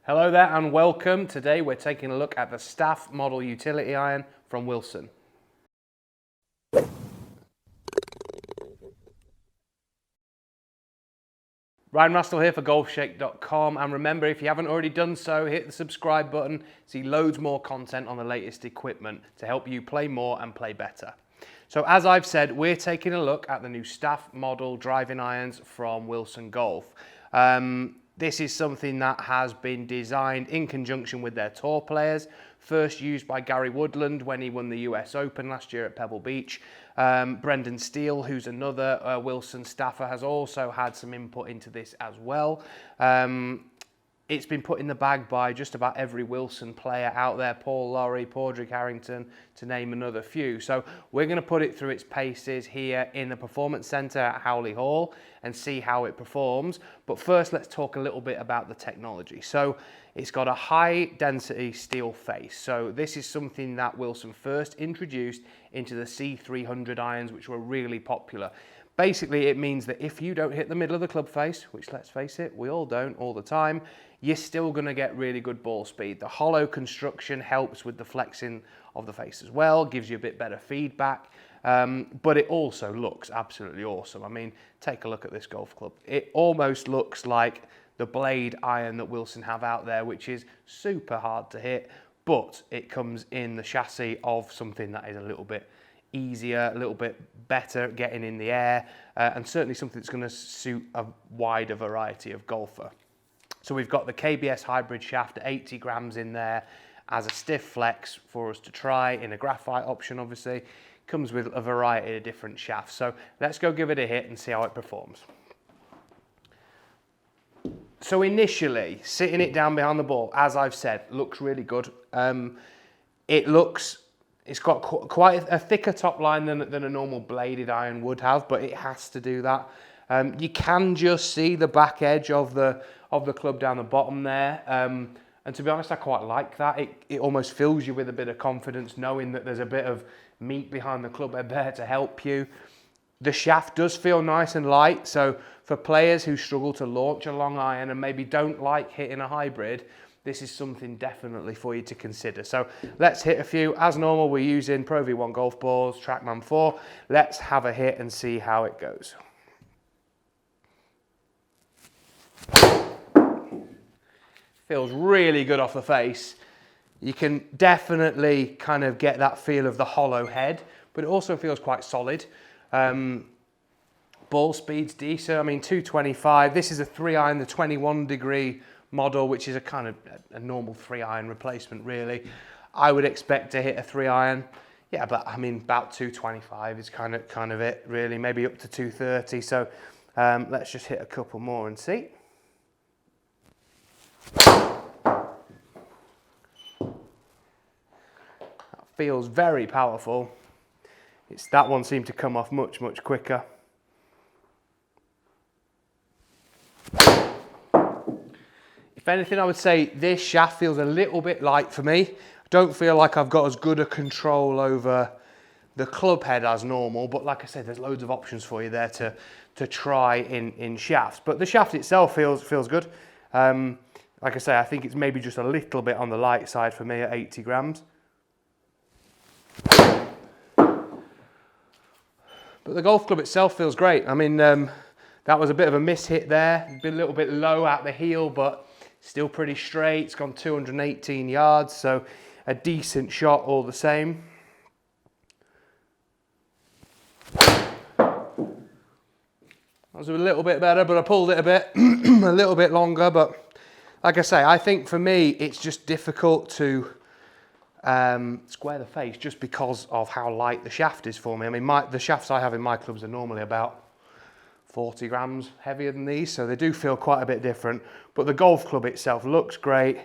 Hello there and welcome. Today we're taking a look at the Staff Model Utility Iron from Wilson. Ryan Rastell here for Golfshake.com, and remember, if you haven't already done so, hit the subscribe button. See loads more content on the latest equipment to help you play more and play better. So as I've said, we're taking a look at the new Staff Model driving irons from Wilson Golf. This is something that has been designed in conjunction with their tour players, first used by Gary Woodland when he won the US Open last year at Pebble Beach. Brendan Steele, who's another Wilson staffer, has also had some input into this as well. It's been put in the bag by just about every Wilson player out there, Paul Lawrie, Padraig Harrington, to name another few. So we're going to put it through its paces here in the Performance Centre at Howley Hall and see how it performs. But first, let's talk a little bit about the technology. So it's got a high density steel face. So this is something that Wilson first introduced into the C300 irons, which were really popular. Basically, it means that if you don't hit the middle of the club face, which let's face it, we all don't all the time, you're still going to get really good ball speed. The hollow construction helps with the flexing of the face as well, gives you a bit better feedback, but it also looks absolutely awesome. I mean, take a look at this golf club. It almost looks like the blade iron that Wilson have out there, which is super hard to hit, but it comes in the chassis of something that is a little bit easier, a little bit better at getting in the air, and certainly something that's going to suit a wider variety of golfer. So we've got the KBS hybrid shaft at 80 grams in there as a stiff flex for us to try in a graphite option, obviously. Comes with a variety of different shafts. So let's go give it a hit and see how it performs. So initially, sitting it down behind the ball, as I've said, looks really good. It's got quite a thicker top line than a normal bladed iron would have, but it has to do that. You can just see the back edge of the club down the bottom there. And to be honest, I quite like that. It almost fills you with a bit of confidence knowing that there's a bit of meat behind the club head there to help you. The shaft does feel nice and light, so for players who struggle to launch a long iron and maybe don't like hitting a hybrid, this is something definitely for you to consider. So let's hit a few. As normal, we're using Pro V1 golf balls, TrackMan 4. Let's have a hit and see how it goes. Feels really good off the face. You can definitely kind of get that feel of the hollow head, but it also feels quite solid. Ball speed's decent. I mean, 225. This is a 3-iron, the 21 degree model, which is a kind of a normal 3-iron replacement, really. I would expect to hit a 3-iron. Yeah, but I mean, about 225 is kind of it, really. Maybe up to 230. So let's just hit a couple more and see. That feels very powerful. That one seemed to come off much quicker. If anything, I would say this shaft feels a little bit light for me. I don't feel like I've got as good a control over the club head as normal, but like I said, there's loads of options for you there to try in shafts. But the shaft itself feels good. Like I say, I think it's maybe just a little bit on the light side for me at 80 grams. But the golf club itself feels great. I mean, that was a bit of a miss hit there, a little bit low at the heel, but still pretty straight. It's gone 218 yards, so a decent shot all the same. That was a little bit better, but I pulled it a bit, a little bit longer. But like I say, I think for me, it's just difficult to square the face just because of how light the shaft is for me. I mean, the shafts I have in my clubs are normally about 40 grams heavier than these, so they do feel quite a bit different. But the golf club itself looks great.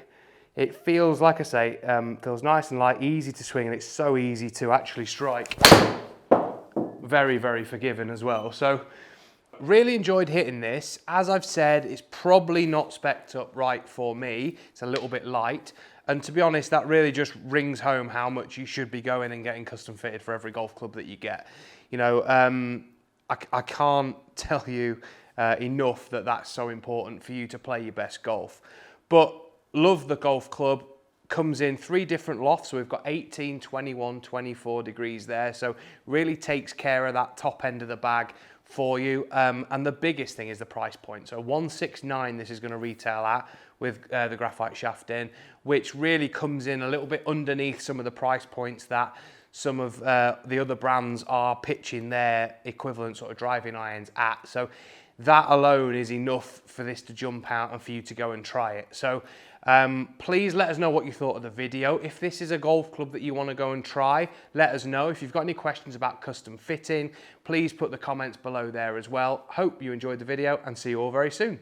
It feels, like I say, feels nice and light, easy to swing, and it's so easy to actually strike. Very forgiving as well. So really enjoyed hitting this. As I've said, it's probably not spec'd up right for me. It's a little bit light. And to be honest, that really just rings home how much you should be going and getting custom fitted for every golf club that you get. You know, I can't tell you enough that that's so important for you to play your best golf. But Love the golf club. Comes in 3 different lofts, so we've got 18, 21, 24 degrees there, so really takes care of that top end of the bag for you. And the biggest thing is the price point. So 169 this is going to retail at with the graphite shaft in, which really comes in a little bit underneath some of the price points that some of the other brands are pitching their equivalent sort of driving irons at. So that alone is enough for this to jump out and for you to go and try it. So please let us know what you thought of the video. If this is a golf club that you want to go and try, let us know. If you've got any questions about custom fitting, please put the comments below there as well. Hope you enjoyed the video and see you all very soon.